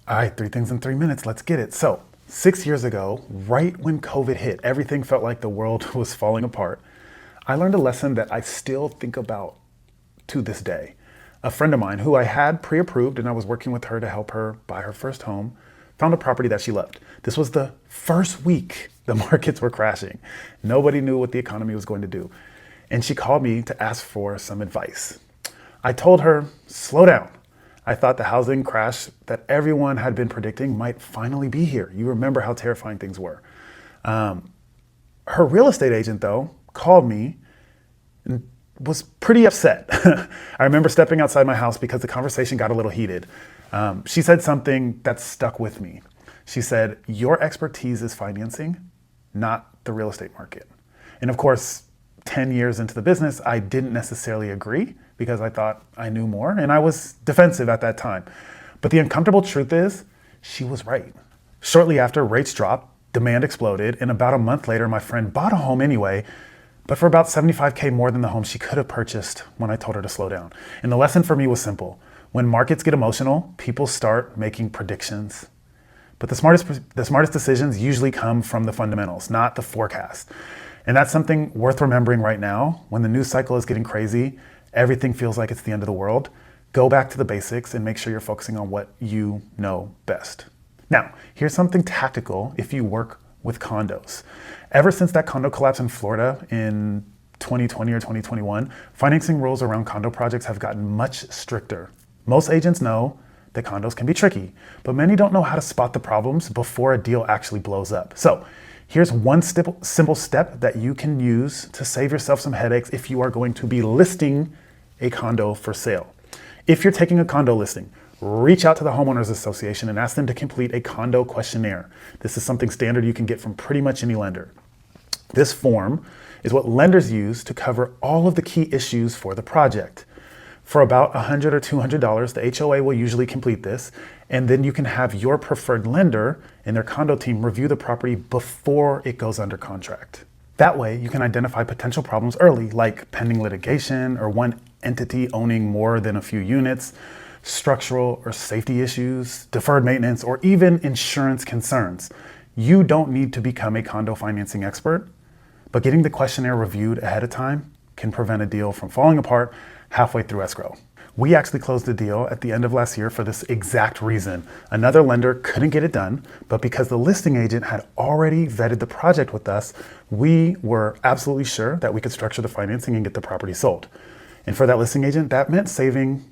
All right, 3 things in 3 minutes. Let's get it. So, 6 years ago, right when COVID hit, everything felt like the world was falling apart. I learned a lesson that I still think about to this day. A friend of mine who I had pre-approved and I was working with her to help her buy her first home found a property that she loved. This was the first week the markets were crashing. Nobody knew what the economy was going to do. And she called me to ask for some advice. I told her, slow down. I thought the housing crash that everyone had been predicting might finally be here. You remember how terrifying things were. Her real estate agent, though, called me and was pretty upset. I remember stepping outside my house because the conversation got a little heated. She said something that stuck with me. She said, your expertise is financing, not the real estate market. And of course, 10 years into the business, I didn't necessarily agree because I thought I knew more and I was defensive at that time. But the uncomfortable truth is, she was right. Shortly after, rates dropped, demand exploded, and about a month later, my friend bought a home anyway, but for about $75K more than the home she could have purchased when I told her to slow down. And the lesson for me was simple. When markets get emotional, people start making predictions. But the smartest decisions usually come from the fundamentals, not the forecast. And that's something worth remembering right now. When the news cycle is getting crazy, everything feels like it's the end of the world. Go back to the basics and make sure you're focusing on what you know best. Now, here's something tactical if you work with condos. Ever since that condo collapse in Florida in 2020 or 2021, financing rules around condo projects have gotten much stricter. Most agents know that condos can be tricky, but many don't know how to spot the problems before a deal actually blows up. So here's one simple step that you can use to save yourself some headaches if you are going to be listing a condo for sale. If you're taking a condo listing, reach out to the Homeowners Association and ask them to complete a condo questionnaire. This is something standard you can get from pretty much any lender. This form is what lenders use to cover all of the key issues for the project. For about $100 or $200, the HOA will usually complete this, and then you can have your preferred lender and their condo team review the property before it goes under contract. That way, you can identify potential problems early, like pending litigation or one entity owning more than a few units, structural or safety issues, deferred maintenance, or even insurance concerns. You don't need to become a condo financing expert, but getting the questionnaire reviewed ahead of time can prevent a deal from falling apart halfway through escrow. We actually closed the deal at the end of last year for this exact reason. Another lender couldn't get it done, but because the listing agent had already vetted the project with us, we were absolutely sure that we could structure the financing and get the property sold. And for that listing agent, that meant saving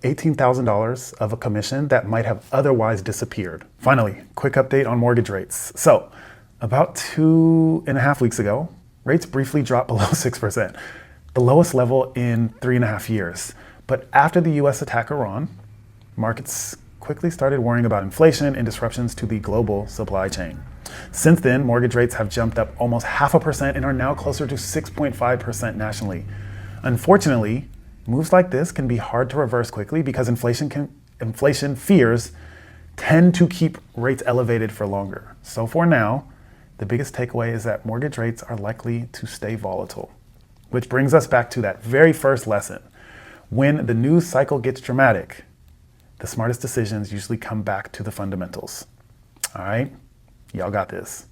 $18,000 of a commission that might have otherwise disappeared. Finally, quick update on mortgage rates. So about 2.5 weeks ago, rates briefly dropped below 6%, the lowest level in 3.5 years. But after the US attack Iran, markets quickly started worrying about inflation and disruptions to the global supply chain. Since then, mortgage rates have jumped up almost 0.5% and are now closer to 6.5% nationally. Unfortunately, moves like this can be hard to reverse quickly because inflation fears tend to keep rates elevated for longer. So for now, the biggest takeaway is that mortgage rates are likely to stay volatile. Which brings us back to that very first lesson. When the news cycle gets dramatic, the smartest decisions usually come back to the fundamentals. All right, y'all got this.